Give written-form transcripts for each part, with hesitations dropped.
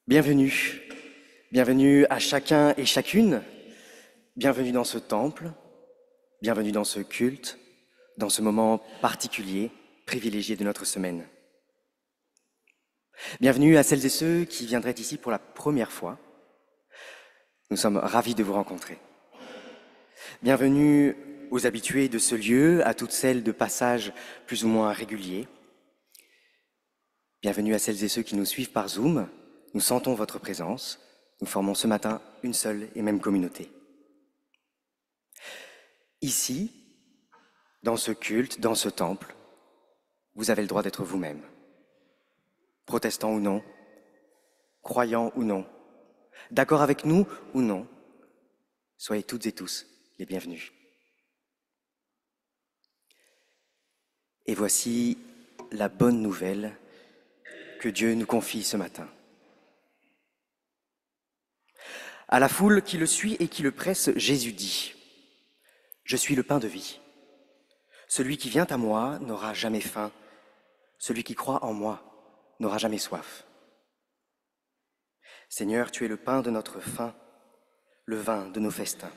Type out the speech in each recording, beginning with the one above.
Bienvenue, bienvenue à chacun et chacune, bienvenue dans ce temple, bienvenue dans ce culte, dans ce moment particulier, privilégié de notre semaine. Bienvenue à celles et ceux qui viendraient ici pour la première fois. Nous sommes ravis de vous rencontrer. Bienvenue aux habitués de ce lieu, à toutes celles de passage plus ou moins régulier. Bienvenue à celles et ceux qui nous suivent par Zoom. Nous sentons votre présence. Nous formons ce matin une seule et même communauté. Ici, dans ce culte, dans ce temple, vous avez le droit d'être vous-même. Protestant ou non, croyant ou non, d'accord avec nous ou non, soyez toutes et tous les bienvenus. Et voici la bonne nouvelle que Dieu nous confie ce matin. À la foule qui le suit et qui le presse, Jésus dit : « Je suis le pain de vie. Celui qui vient à moi n'aura jamais faim. Celui qui croit en moi n'aura jamais soif. Seigneur, tu es le pain de notre faim, le vin de nos festins. »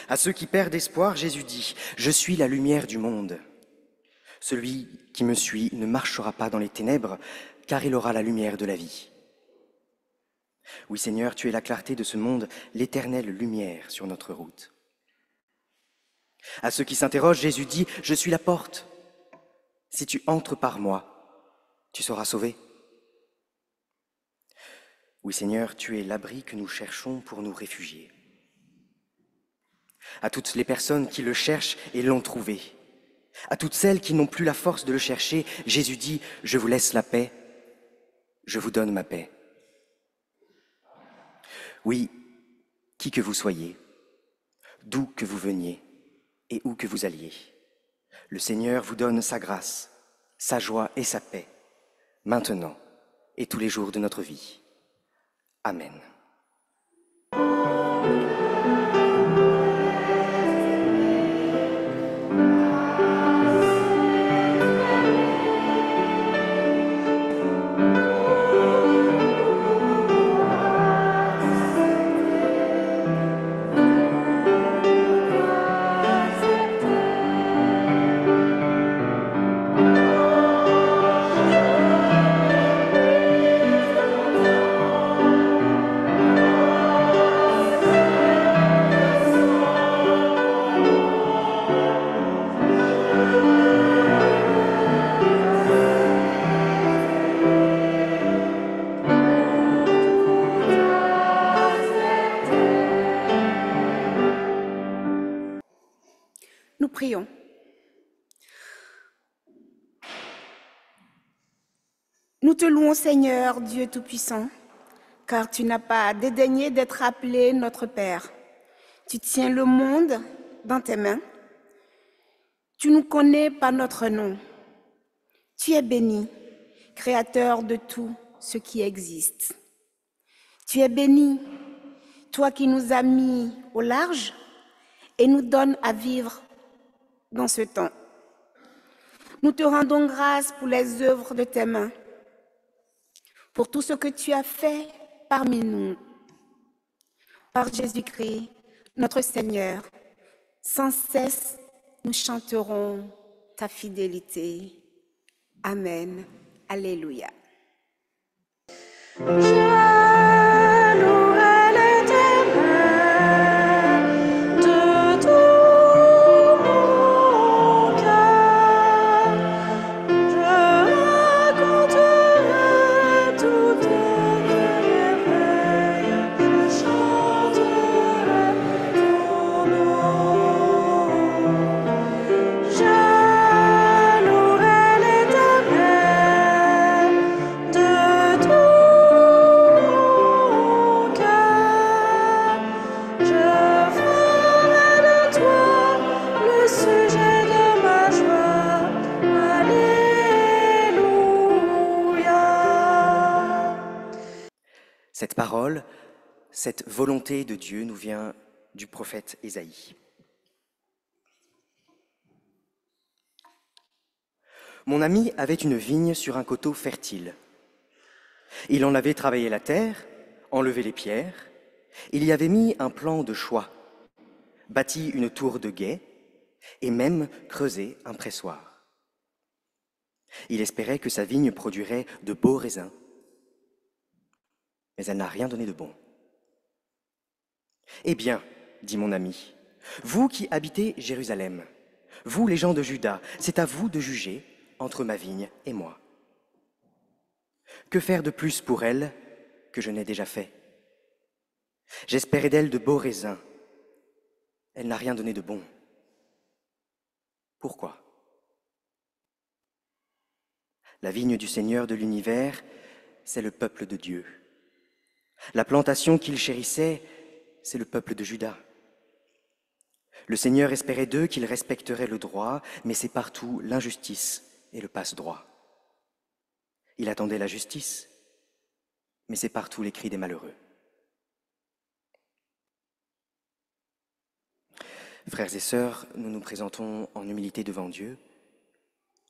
À ceux qui perdent espoir, Jésus dit : « Je suis la lumière du monde. Celui qui me suit ne marchera pas dans les ténèbres, car il aura la lumière de la vie. » Oui, Seigneur, tu es la clarté de ce monde, l'éternelle lumière sur notre route. À ceux qui s'interrogent, Jésus dit : « Je suis la porte. Si tu entres par moi, tu seras sauvé. » Oui, Seigneur, tu es l'abri que nous cherchons pour nous réfugier. À toutes les personnes qui le cherchent et l'ont trouvé, à toutes celles qui n'ont plus la force de le chercher, Jésus dit : « Je vous laisse la paix, je vous donne ma paix. » Oui, qui que vous soyez, d'où que vous veniez et où que vous alliez, le Seigneur vous donne sa grâce, sa joie et sa paix, maintenant et tous les jours de notre vie. Amen. Nous prions. Nous te louons, Seigneur, Dieu Tout-Puissant, car tu n'as pas dédaigné d'être appelé notre Père. Tu tiens le monde dans tes mains. Tu nous connais par notre nom. Tu es béni, Créateur de tout ce qui existe. Tu es béni, toi qui nous as mis au large et nous donnes à vivre dans ce temps. Nous te rendons grâce pour les œuvres de tes mains, pour tout ce que tu as fait parmi nous. Par Jésus-Christ, notre Seigneur, sans cesse nous chanterons ta fidélité. Amen. Alléluia. Cette parole, cette volonté de Dieu nous vient du prophète Ésaïe. Mon ami avait une vigne sur un coteau fertile. Il en avait travaillé la terre, enlevé les pierres, il y avait mis un plan de choix, bâti une tour de guet et même creusé un pressoir. Il espérait que sa vigne produirait de beaux raisins, mais elle n'a rien donné de bon. Eh bien, dit mon ami, vous qui habitez Jérusalem, vous les gens de Juda, c'est à vous de juger entre ma vigne et moi. Que faire de plus pour elle que je n'ai déjà fait? J'espérais d'elle de beaux raisins. Elle n'a rien donné de bon. Pourquoi? La vigne du Seigneur de l'univers, c'est le peuple de Dieu. La plantation qu'il chérissait, c'est le peuple de Juda. Le Seigneur espérait d'eux qu'ils respecteraient le droit, mais c'est partout l'injustice et le passe-droit. Il attendait la justice, mais c'est partout les cris des malheureux. Frères et sœurs, nous nous présentons en humilité devant Dieu,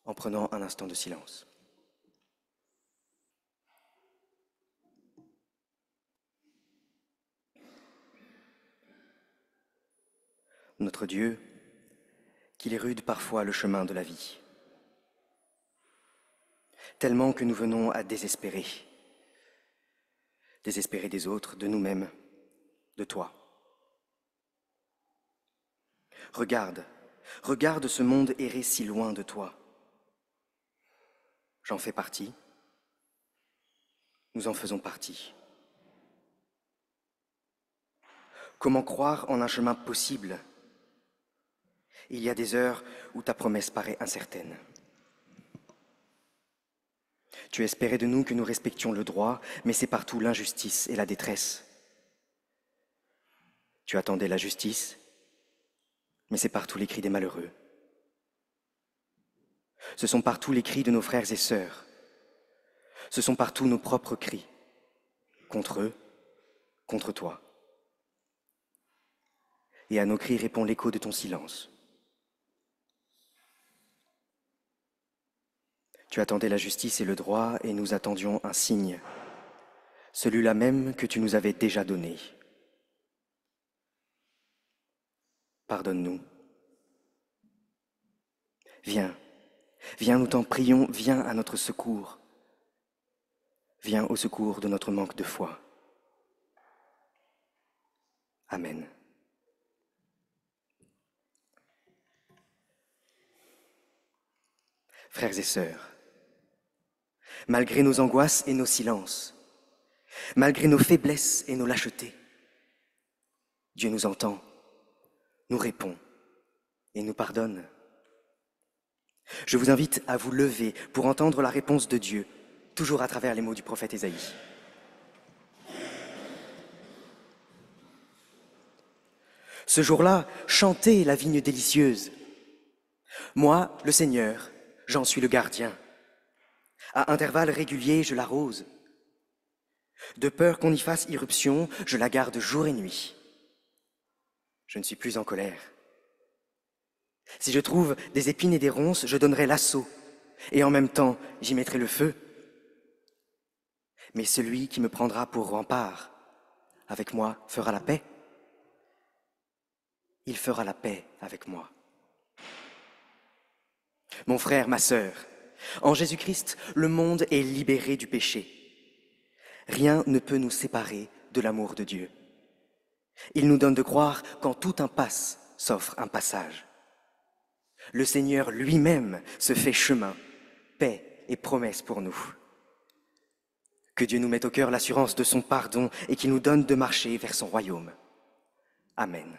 en prenant un instant de silence. Notre Dieu, qu'il est rude parfois le chemin de la vie, tellement que nous venons à désespérer des autres, de nous-mêmes, de toi. Regarde ce monde errer si loin de toi. J'en fais partie, nous en faisons partie. Comment croire en un chemin possible? Il y a des heures où ta promesse paraît incertaine. Tu espérais de nous que nous respections le droit, mais c'est partout l'injustice et la détresse. Tu attendais la justice, mais c'est partout les cris des malheureux. Ce sont partout les cris de nos frères et sœurs. Ce sont partout nos propres cris, contre eux, contre toi. Et à nos cris répond l'écho de ton silence. Tu attendais la justice et le droit, et nous attendions un signe, celui-là même que tu nous avais déjà donné. Pardonne-nous. Viens, nous t'en prions, viens à notre secours. Viens au secours de notre manque de foi. Amen. Frères et sœurs, malgré nos angoisses et nos silences, malgré nos faiblesses et nos lâchetés, Dieu nous entend, nous répond et nous pardonne. Je vous invite à vous lever pour entendre la réponse de Dieu, toujours à travers les mots du prophète Ésaïe. Ce jour-là, chantez la vigne délicieuse. Moi, le Seigneur, j'en suis le gardien. À intervalles réguliers, je l'arrose. De peur qu'on y fasse irruption, je la garde jour et nuit. Je ne suis plus en colère. Si je trouve des épines et des ronces, je donnerai l'assaut, et en même temps, j'y mettrai le feu. Mais celui qui me prendra pour rempart, avec moi, fera la paix. Il fera la paix avec moi. Mon frère, ma sœur, en Jésus-Christ, le monde est libéré du péché. Rien ne peut nous séparer de l'amour de Dieu. Il nous donne de croire qu'en toute impasse s'offre un passage. Le Seigneur lui-même se fait chemin, paix et promesse pour nous. Que Dieu nous mette au cœur l'assurance de son pardon et qu'il nous donne de marcher vers son royaume. Amen.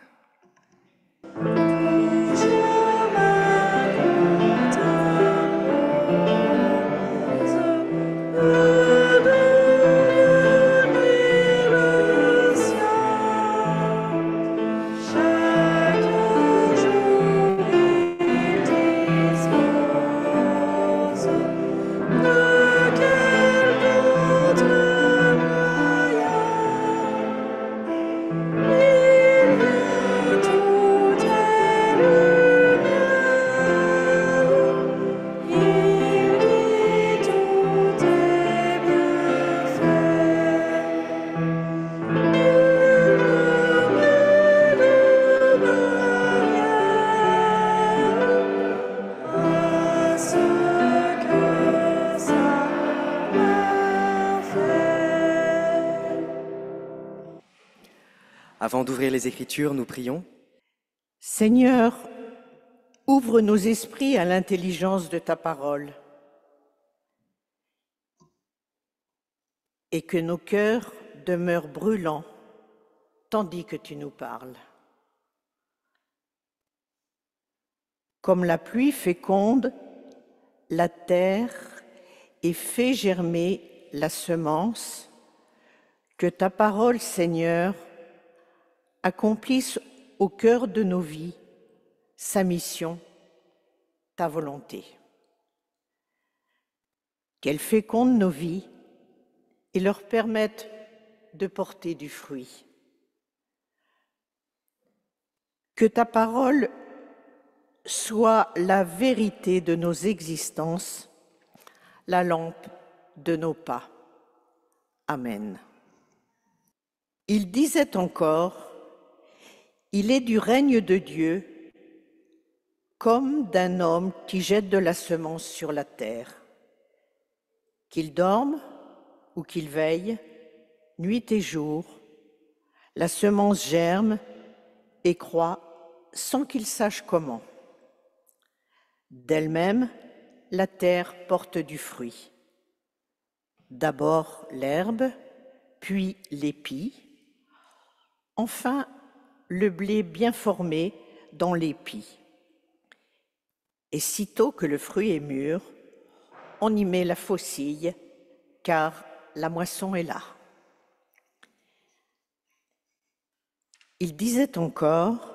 Avant d'ouvrir les Écritures, nous prions. Seigneur, ouvre nos esprits à l'intelligence de ta parole et que nos cœurs demeurent brûlants tandis que tu nous parles. Comme la pluie féconde la terre et fait germer la semence, que ta parole, Seigneur, accomplisse au cœur de nos vies sa mission, ta volonté. Qu'elle féconde nos vies et leur permette de porter du fruit. Que ta parole soit la vérité de nos existences, la lampe de nos pas. Amen. Il disait encore, « Il est du règne de Dieu comme d'un homme qui jette de la semence sur la terre. Qu'il dorme ou qu'il veille, nuit et jour, la semence germe et croît sans qu'il sache comment. D'elle-même, la terre porte du fruit. D'abord l'herbe, puis l'épi, enfin le blé bien formé dans l'épi. Et sitôt que le fruit est mûr, on y met la faucille, car la moisson est là. » Il disait encore,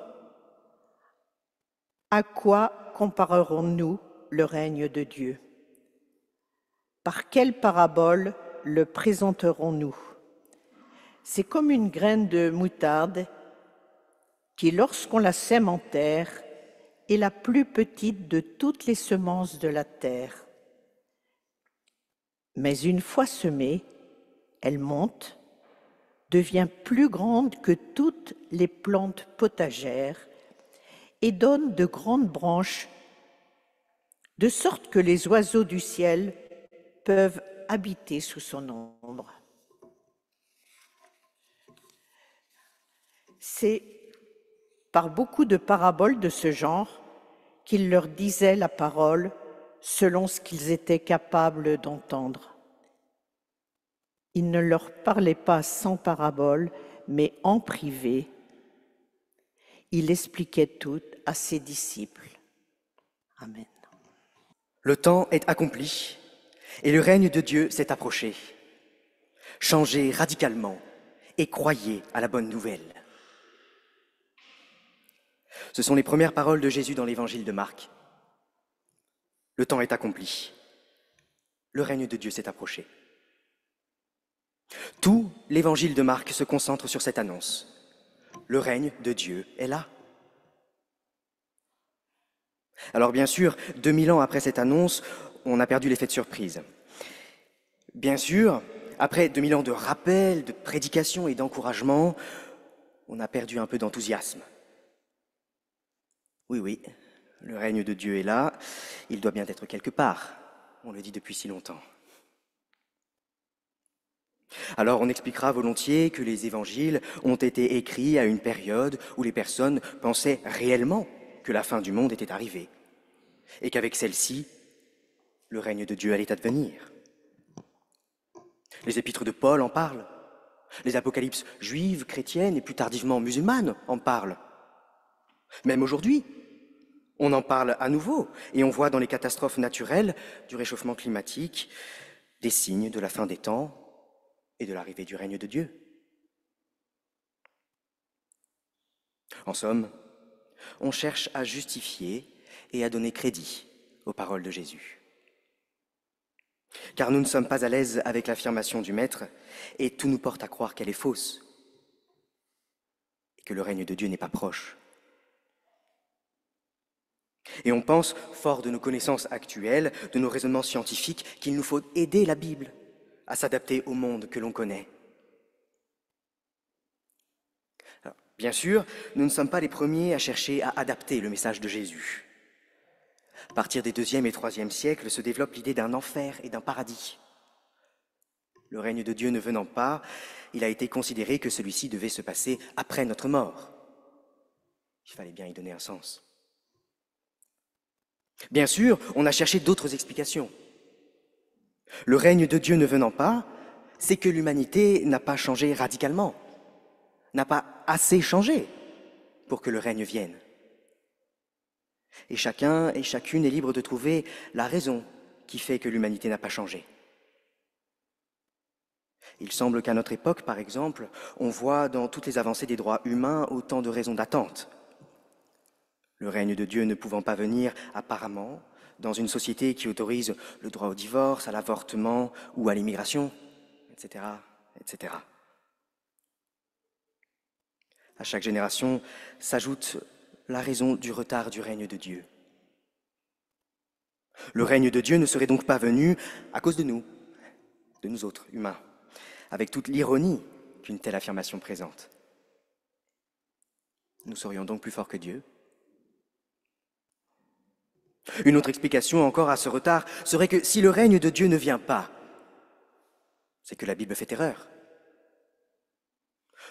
« À quoi comparerons-nous le règne de Dieu? Par quelle parabole le présenterons-nous? C'est comme une graine de moutarde qui, lorsqu'on la sème en terre, est la plus petite de toutes les semences de la terre. Mais une fois semée, elle monte, devient plus grande que toutes les plantes potagères et donne de grandes branches, de sorte que les oiseaux du ciel peuvent habiter sous son ombre. » C'est par beaucoup de paraboles de ce genre qu'il leur disait la parole selon ce qu'ils étaient capables d'entendre. Il ne leur parlait pas sans parabole, mais en privé. Il expliquait tout à ses disciples. Amen. Le temps est accompli et le règne de Dieu s'est approché. Changez radicalement et croyez à la bonne nouvelle. Ce sont les premières paroles de Jésus dans l'évangile de Marc. Le temps est accompli. Le règne de Dieu s'est approché. Tout l'évangile de Marc se concentre sur cette annonce. Le règne de Dieu est là. Alors bien sûr, 2000 ans après cette annonce, on a perdu l'effet de surprise. Bien sûr, après 2000 ans de rappel, de prédication et d'encouragement, on a perdu un peu d'enthousiasme. Oui, le règne de Dieu est là, il doit bien être quelque part, on le dit depuis si longtemps. Alors on expliquera volontiers que les évangiles ont été écrits à une période où les personnes pensaient réellement que la fin du monde était arrivée, et qu'avec celle-ci, le règne de Dieu allait advenir. Les épîtres de Paul en parlent, les apocalypses juives, chrétiennes et plus tardivement musulmanes en parlent. Même aujourd'hui, on en parle à nouveau, et on voit dans les catastrophes naturelles du réchauffement climatique des signes de la fin des temps et de l'arrivée du règne de Dieu. En somme, on cherche à justifier et à donner crédit aux paroles de Jésus. Car nous ne sommes pas à l'aise avec l'affirmation du Maître, et tout nous porte à croire qu'elle est fausse, et que le règne de Dieu n'est pas proche. Et on pense, fort de nos connaissances actuelles, de nos raisonnements scientifiques, qu'il nous faut aider la Bible à s'adapter au monde que l'on connaît. Alors, bien sûr, nous ne sommes pas les premiers à chercher à adapter le message de Jésus. À partir des 2e et 3e siècles se développe l'idée d'un enfer et d'un paradis. Le règne de Dieu ne venant pas, il a été considéré que celui-ci devait se passer après notre mort. Il fallait bien y donner un sens. Bien sûr, on a cherché d'autres explications. Le règne de Dieu ne venant pas, c'est que l'humanité n'a pas changé radicalement, n'a pas assez changé pour que le règne vienne. Et chacun et chacune est libre de trouver la raison qui fait que l'humanité n'a pas changé. Il semble qu'à notre époque, par exemple, on voit dans toutes les avancées des droits humains autant de raisons d'attente. Le règne de Dieu ne pouvant pas venir, apparemment, dans une société qui autorise le droit au divorce, à l'avortement ou à l'immigration, etc., etc. À chaque génération s'ajoute la raison du retard du règne de Dieu. Le règne de Dieu ne serait donc pas venu à cause de nous autres, humains, avec toute l'ironie qu'une telle affirmation présente. Nous serions donc plus forts que Dieu. Une autre explication encore à ce retard serait que si le règne de Dieu ne vient pas, c'est que la Bible fait erreur.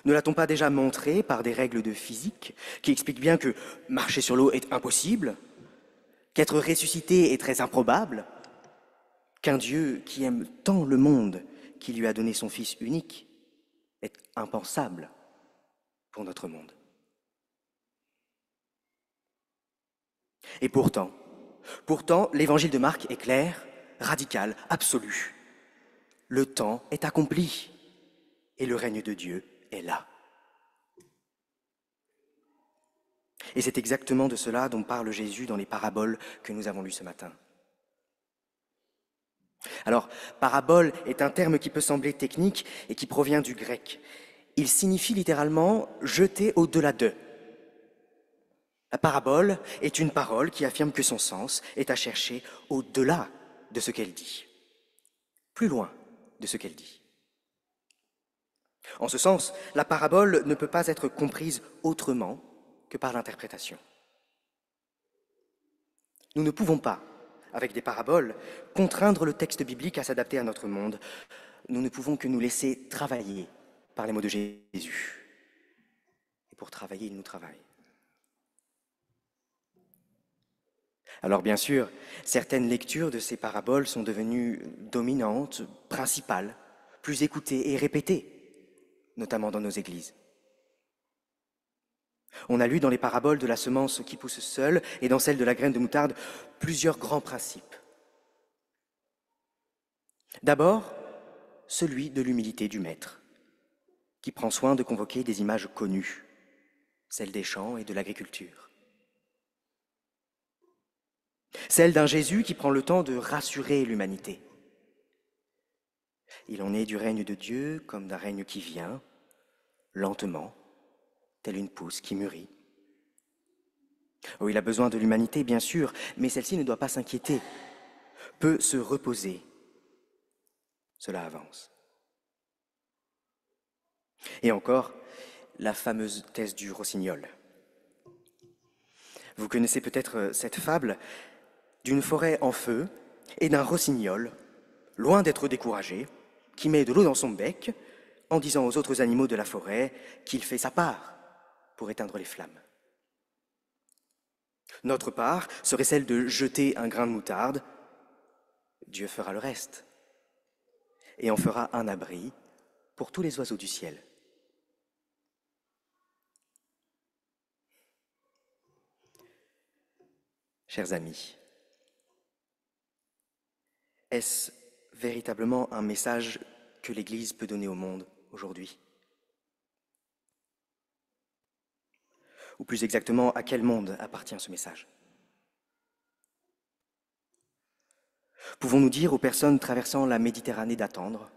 Ne l'a-t-on pas déjà montré par des règles de physique qui expliquent bien que marcher sur l'eau est impossible, qu'être ressuscité est très improbable, qu'un Dieu qui aime tant le monde qui lui a donné son Fils unique est impensable pour notre monde. Et pourtant, l'évangile de Marc est clair, radical, absolu. Le temps est accompli et le règne de Dieu est là. Et c'est exactement de cela dont parle Jésus dans les paraboles que nous avons lues ce matin. Alors, parabole est un terme qui peut sembler technique et qui provient du grec. Il signifie littéralement « jeter au-delà d'eux ». La parabole est une parole qui affirme que son sens est à chercher au-delà de ce qu'elle dit, plus loin de ce qu'elle dit. En ce sens, la parabole ne peut pas être comprise autrement que par l'interprétation. Nous ne pouvons pas, avec des paraboles, contraindre le texte biblique à s'adapter à notre monde. Nous ne pouvons que nous laisser travailler par les mots de Jésus. Et pour travailler, il nous travaille. Alors bien sûr, certaines lectures de ces paraboles sont devenues dominantes, principales, plus écoutées et répétées, notamment dans nos églises. On a lu dans les paraboles de la semence qui pousse seule et dans celle de la graine de moutarde plusieurs grands principes. D'abord, celui de l'humilité du maître, qui prend soin de convoquer des images connues, celles des champs et de l'agriculture. Celle d'un Jésus qui prend le temps de rassurer l'humanité. Il en est du règne de Dieu comme d'un règne qui vient, lentement, telle une pousse qui mûrit. Oh, il a besoin de l'humanité, bien sûr, mais celle-ci ne doit pas s'inquiéter, peut se reposer. Cela avance. Et encore, la fameuse thèse du rossignol. Vous connaissez peut-être cette fable d'une forêt en feu et d'un rossignol, loin d'être découragé, qui met de l'eau dans son bec en disant aux autres animaux de la forêt qu'il fait sa part pour éteindre les flammes. Notre part serait celle de jeter un grain de moutarde. Dieu fera le reste et en fera un abri pour tous les oiseaux du ciel. Chers amis, est-ce véritablement un message que l'Église peut donner au monde aujourd'hui ? Ou plus exactement, à quel monde appartient ce message ? Pouvons-nous dire aux personnes traversant la Méditerranée d'attendre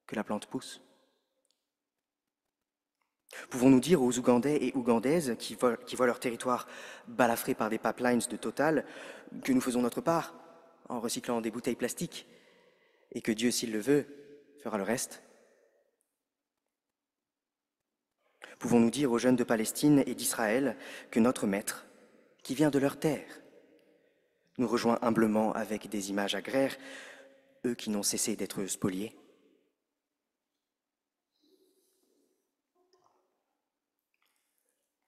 que la plante pousse ? Pouvons-nous dire aux Ougandais et Ougandaises qui voient leur territoire balafré par des pipelines de Total que nous faisons notre part en recyclant des bouteilles plastiques et que Dieu, s'il le veut, fera le reste ? Pouvons-nous dire aux jeunes de Palestine et d'Israël que notre Maître, qui vient de leur terre, nous rejoint humblement avec des images agraires, eux qui n'ont cessé d'être spoliés ?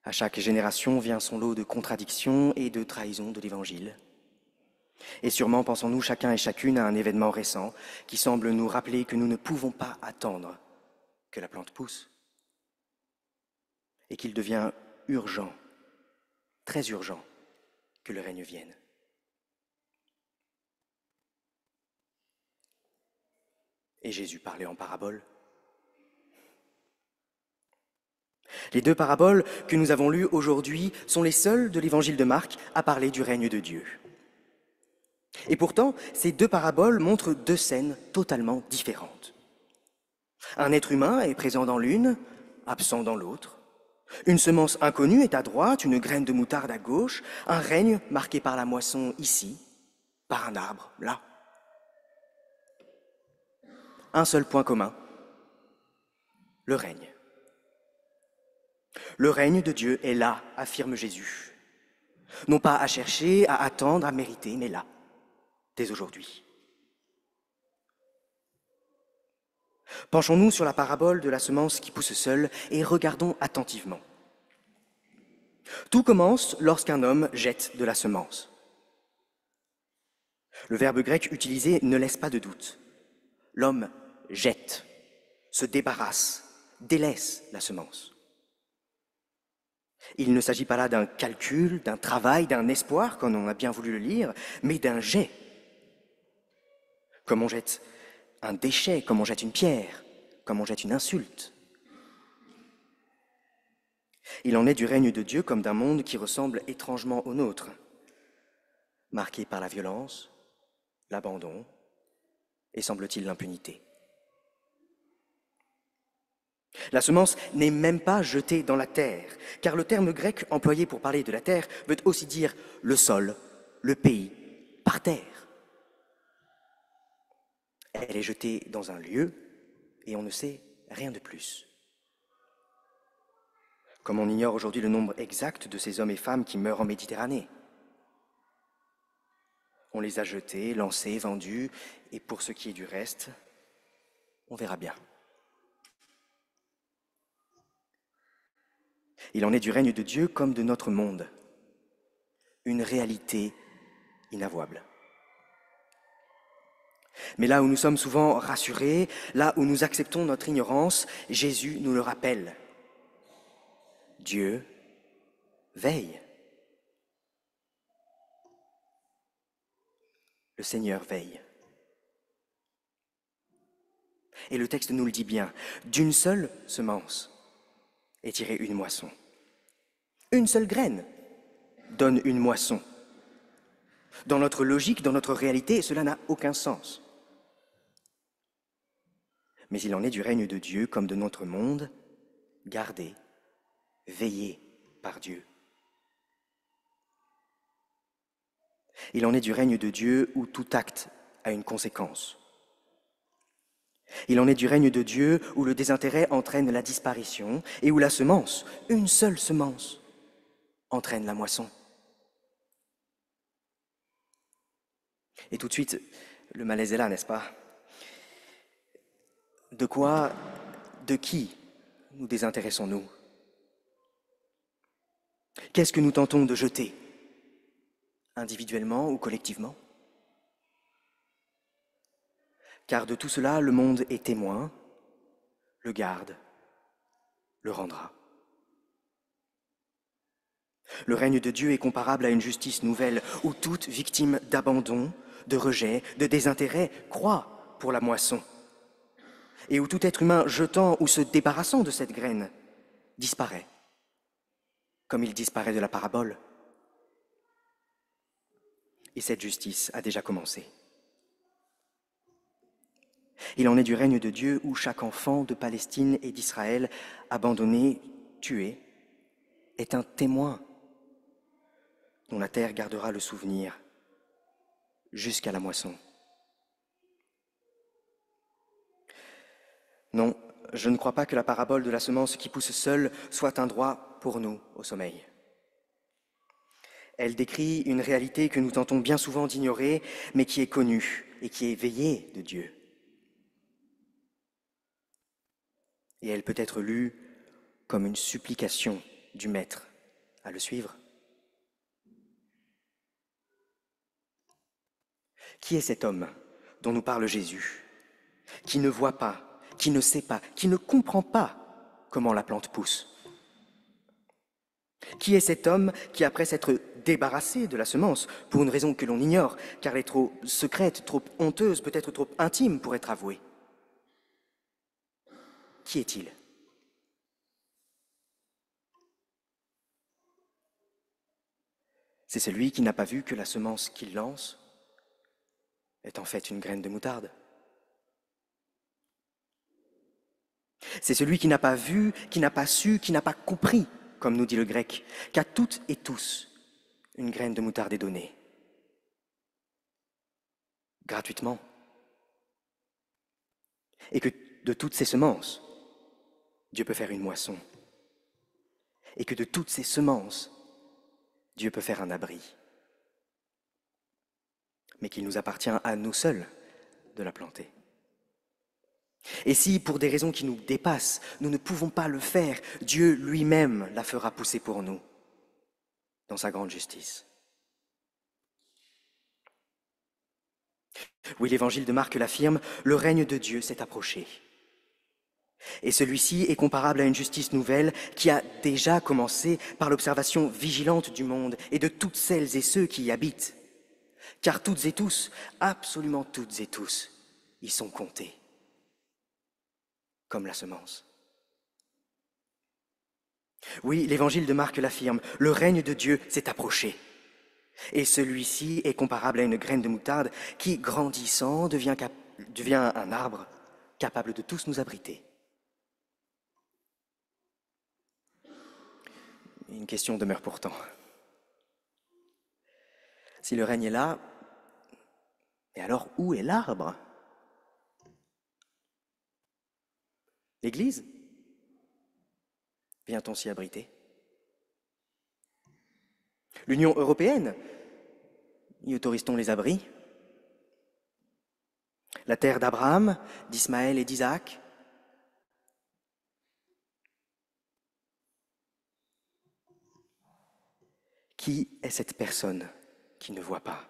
À chaque génération vient son lot de contradictions et de trahisons de l'Évangile. Et sûrement pensons-nous chacun et chacune à un événement récent qui semble nous rappeler que nous ne pouvons pas attendre que la plante pousse et qu'il devient urgent, très urgent, que le règne vienne. Et Jésus parlait en parabole. Les deux paraboles que nous avons lues aujourd'hui sont les seules de l'évangile de Marc à parler du règne de Dieu. Et pourtant, ces deux paraboles montrent deux scènes totalement différentes. Un être humain est présent dans l'une, absent dans l'autre. Une semence inconnue est à droite, une graine de moutarde à gauche, un règne marqué par la moisson ici, par un arbre là. Un seul point commun, le règne. Le règne de Dieu est là, affirme Jésus. Non pas à chercher, à attendre, à mériter, mais là, dès aujourd'hui. Penchons-nous sur la parabole de la semence qui pousse seule et regardons attentivement. Tout commence lorsqu'un homme jette de la semence. Le verbe grec utilisé ne laisse pas de doute. L'homme jette, se débarrasse, délaisse la semence. Il ne s'agit pas là d'un calcul, d'un travail, d'un espoir, comme on a bien voulu le lire, mais d'un jet. Comme on jette un déchet, comme on jette une pierre, comme on jette une insulte. Il en est du règne de Dieu comme d'un monde qui ressemble étrangement au nôtre, marqué par la violence, l'abandon et, semble-t-il, l'impunité. La semence n'est même pas jetée dans la terre, car le terme grec employé pour parler de la terre veut aussi dire le sol, le pays, par terre. Elle est jetée dans un lieu et on ne sait rien de plus. Comme on ignore aujourd'hui le nombre exact de ces hommes et femmes qui meurent en Méditerranée. On les a jetés, lancés, vendus, et pour ce qui est du reste, on verra bien. Il en est du règne de Dieu comme de notre monde, une réalité inavouable. Mais là où nous sommes souvent rassurés, là où nous acceptons notre ignorance, Jésus nous le rappelle. Dieu veille. Le Seigneur veille. Et le texte nous le dit bien, d'une seule semence est tirée une moisson. Une seule graine donne une moisson. Dans notre logique, dans notre réalité, cela n'a aucun sens. Mais il en est du règne de Dieu comme de notre monde, gardé, veillé par Dieu. Il en est du règne de Dieu où tout acte a une conséquence. Il en est du règne de Dieu où le désintérêt entraîne la disparition et où la semence, une seule semence, entraîne la moisson. Et tout de suite, le malaise est là, n'est-ce pas? De quoi, de qui nous désintéressons-nous? Qu'est-ce que nous tentons de jeter, individuellement ou collectivement? Car de tout cela, le monde est témoin, le garde, le rendra. Le règne de Dieu est comparable à une justice nouvelle où toute victime d'abandon, de rejet, de désintérêt croit pour la moisson. Et où tout être humain jetant ou se débarrassant de cette graine disparaît, comme il disparaît de la parabole. Et cette justice a déjà commencé. Il en est du règne de Dieu où chaque enfant de Palestine et d'Israël, abandonné, tué, est un témoin dont la terre gardera le souvenir jusqu'à la moisson. Non, je ne crois pas que la parabole de la semence qui pousse seule soit un droit pour nous au sommeil. Elle décrit une réalité que nous tentons bien souvent d'ignorer, mais qui est connue et qui est veillée de Dieu. Et elle peut être lue comme une supplication du Maître à le suivre. Qui est cet homme dont nous parle Jésus, qui ne voit pas, qui ne sait pas, qui ne comprend pas comment la plante pousse? Qui est cet homme qui, après s'être débarrassé de la semence, pour une raison que l'on ignore, car elle est trop secrète, trop honteuse, peut-être trop intime pour être avouée? Qui est-il? C'est celui qui n'a pas vu que la semence qu'il lance est en fait une graine de moutarde. C'est celui qui n'a pas vu, qui n'a pas su, qui n'a pas compris, comme nous dit le grec, qu'à toutes et tous, une graine de moutarde est donnée. Gratuitement. Et que de toutes ces semences, Dieu peut faire une moisson. Et que de toutes ces semences, Dieu peut faire un abri. Mais qu'il nous appartient à nous seuls de la planter. Et si, pour des raisons qui nous dépassent, nous ne pouvons pas le faire, Dieu lui-même la fera pousser pour nous, dans sa grande justice. Oui, l'évangile de Marc l'affirme, le règne de Dieu s'est approché. Et celui-ci est comparable à une justice nouvelle qui a déjà commencé par l'observation vigilante du monde et de toutes celles et ceux qui y habitent. Car toutes et tous, absolument toutes et tous, y sont comptés, comme la semence. Oui, l'évangile de Marc l'affirme, le règne de Dieu s'est approché. Et celui-ci est comparable à une graine de moutarde qui, grandissant, devient un arbre capable de tous nous abriter. Une question demeure pourtant. Si le règne est là, et alors où est l'arbre? L'Église? Vient-on s'y abriter? L'Union européenne? Y autorise-t-on les abris? La terre d'Abraham, d'Ismaël et d'Isaac? Qui est cette personne qui ne voit pas?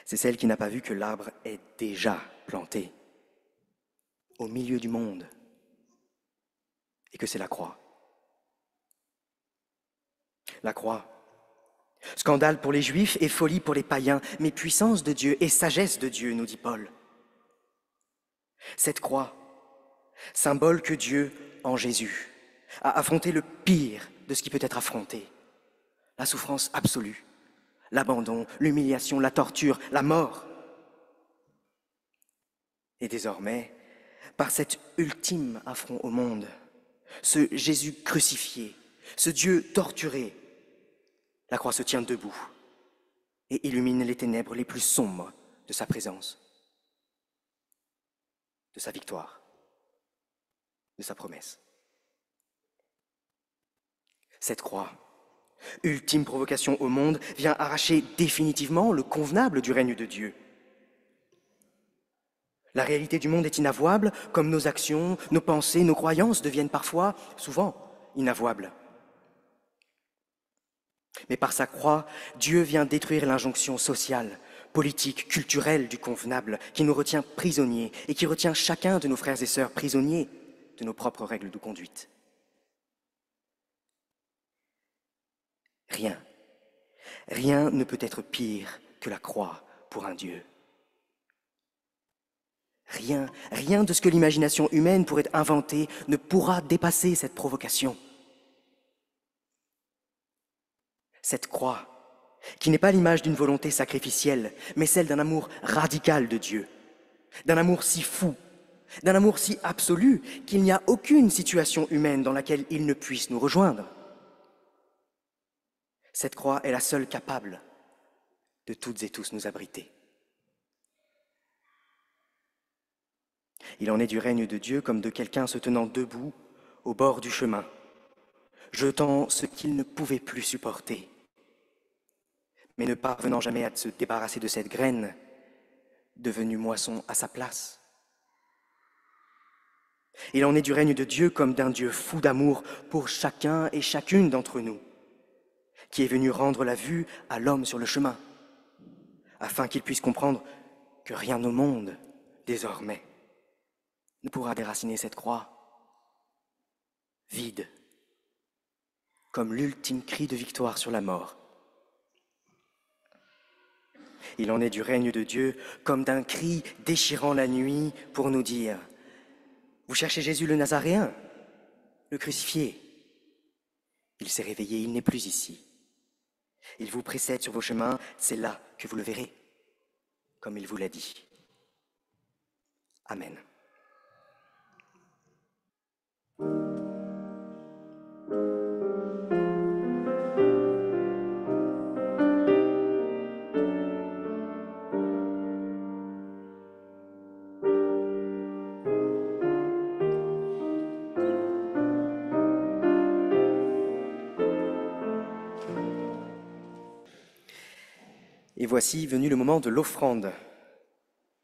C'est celle qui n'a pas vu que l'arbre est déjà planté au milieu du monde et que c'est la croix. La croix, scandale pour les Juifs et folie pour les païens, mais puissance de Dieu et sagesse de Dieu, nous dit Paul. Cette croix, symbole que Dieu, en Jésus, a affronté le pire de ce qui peut être affronté, la souffrance absolue, l'abandon, l'humiliation, la torture, la mort. Et désormais, par cet ultime affront au monde, ce Jésus crucifié, ce Dieu torturé, la croix se tient debout et illumine les ténèbres les plus sombres de sa présence, de sa victoire, de sa promesse. Cette croix, ultime provocation au monde, vient arracher définitivement le convenable du règne de Dieu. La réalité du monde est inavouable, comme nos actions, nos pensées, nos croyances deviennent parfois, souvent, inavouables. Mais par sa croix, Dieu vient détruire l'injonction sociale, politique, culturelle du convenable qui nous retient prisonniers et qui retient chacun de nos frères et sœurs prisonniers de nos propres règles de conduite. Rien ne peut être pire que la croix pour un Dieu. Rien de ce que l'imagination humaine pourrait inventer ne pourra dépasser cette provocation. Cette croix, qui n'est pas l'image d'une volonté sacrificielle, mais celle d'un amour radical de Dieu, d'un amour si fou, d'un amour si absolu qu'il n'y a aucune situation humaine dans laquelle il ne puisse nous rejoindre. Cette croix est la seule capable de toutes et tous nous abriter. Il en est du règne de Dieu comme de quelqu'un se tenant debout au bord du chemin, jetant ce qu'il ne pouvait plus supporter, mais ne parvenant jamais à se débarrasser de cette graine devenue moisson à sa place. Il en est du règne de Dieu comme d'un Dieu fou d'amour pour chacun et chacune d'entre nous, qui est venu rendre la vue à l'homme sur le chemin, afin qu'il puisse comprendre que rien au monde, désormais, ne pourra déraciner cette croix, vide, comme l'ultime cri de victoire sur la mort. Il en est du règne de Dieu comme d'un cri déchirant la nuit pour nous dire « Vous cherchez Jésus le Nazaréen, le crucifié. Il s'est réveillé, il n'est plus ici. Il vous précède sur vos chemins, c'est là que vous le verrez, comme il vous l'a dit. Amen. » Et voici venu le moment de l'offrande.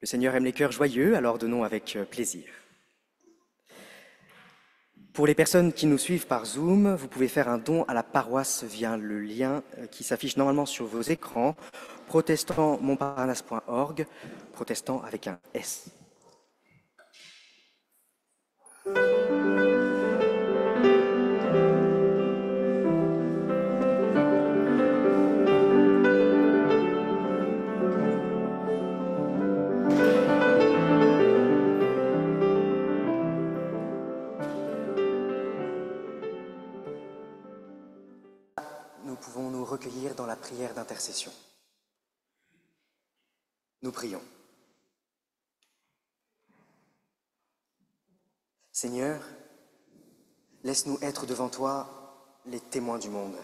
Le Seigneur aime les cœurs joyeux, alors donnons avec plaisir. Pour les personnes qui nous suivent par Zoom, vous pouvez faire un don à la paroisse via le lien qui s'affiche normalement sur vos écrans, protestantmontparnasse.org, protestant avec un S. Nous pouvons nous recueillir dans la prière d'intercession. Nous prions. Seigneur, laisse-nous être devant toi les témoins du monde.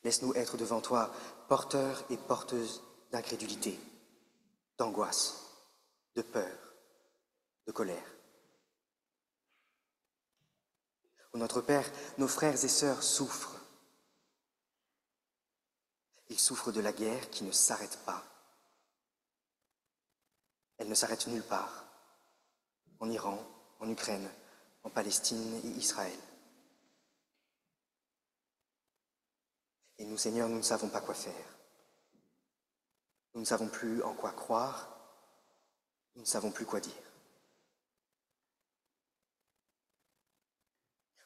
Laisse-nous être devant toi porteurs et porteuses d'incrédulité, d'angoisse, de peur, de colère. Ô notre Père, nos frères et sœurs souffrent. Ils souffrent de la guerre qui ne s'arrête pas. Elle ne s'arrête nulle part, en Iran, en Ukraine, en Palestine et Israël. Et nous, Seigneur, nous ne savons pas quoi faire. Nous ne savons plus en quoi croire, nous ne savons plus quoi dire.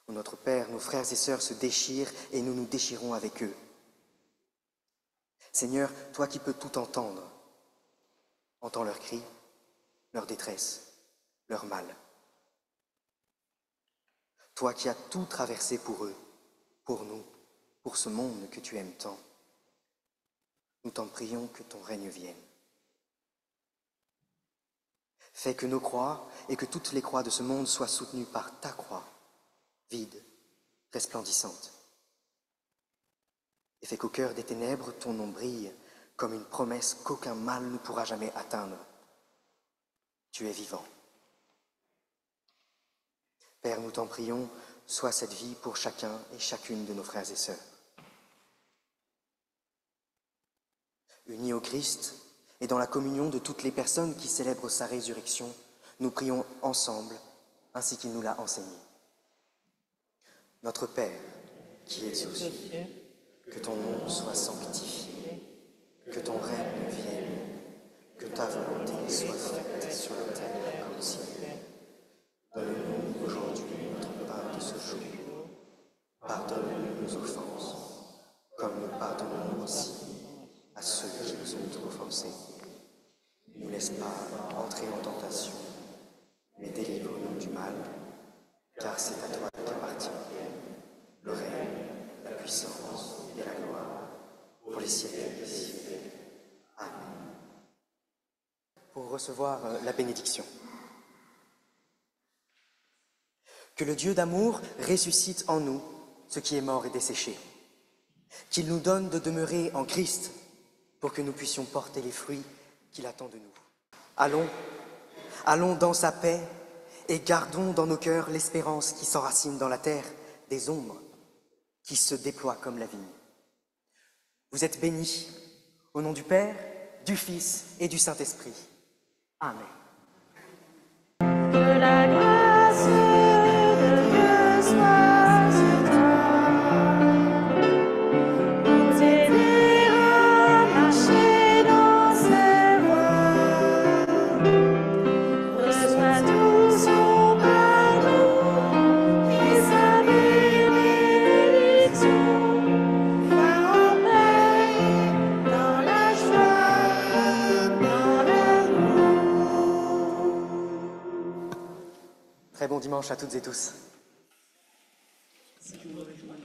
Ô notre Père, nos frères et sœurs se déchirent et nous nous déchirons avec eux. Seigneur, toi qui peux tout entendre, entends leurs cris, leur détresse, leur mal. Toi qui as tout traversé pour eux, pour nous, pour ce monde que tu aimes tant, nous t'en prions que ton règne vienne. Fais que nos croix et que toutes les croix de ce monde soient soutenues par ta croix, vide, resplendissante. Et fais qu'au cœur des ténèbres, ton nom brille comme une promesse qu'aucun mal ne pourra jamais atteindre. Tu es vivant. Père, nous t'en prions, sois cette vie pour chacun et chacune de nos frères et sœurs. Unis au Christ et dans la communion de toutes les personnes qui célèbrent sa résurrection, nous prions ensemble, ainsi qu'il nous l'a enseigné. Notre Père, qui es aux cieux, que ton nom soit sanctifié, que ton règne vienne, que ta volonté soit faite sur la terre comme au ciel. Donne-nous aujourd'hui notre pain de ce jour. Pardonne-nous nos offenses, comme nous pardonnons aussi à ceux qui nous ont offensés. Ne nous laisse pas entrer en tentation, mais délivre-nous du mal, car c'est à toi qu'appartient le règne, la puissance et la gloire, pour les siècles des siècles. Amen. Pour recevoir la bénédiction. Que le Dieu d'amour ressuscite en nous ce qui est mort et desséché. Qu'il nous donne de demeurer en Christ pour que nous puissions porter les fruits qu'il attend de nous. Allons dans sa paix et gardons dans nos cœurs l'espérance qui s'enracine dans la terre des ombres, qui se déploie comme la vigne. Vous êtes bénis au nom du Père, du Fils et du Saint-Esprit. Amen. Très bon dimanche à toutes et tous. Si tu veux rejoindre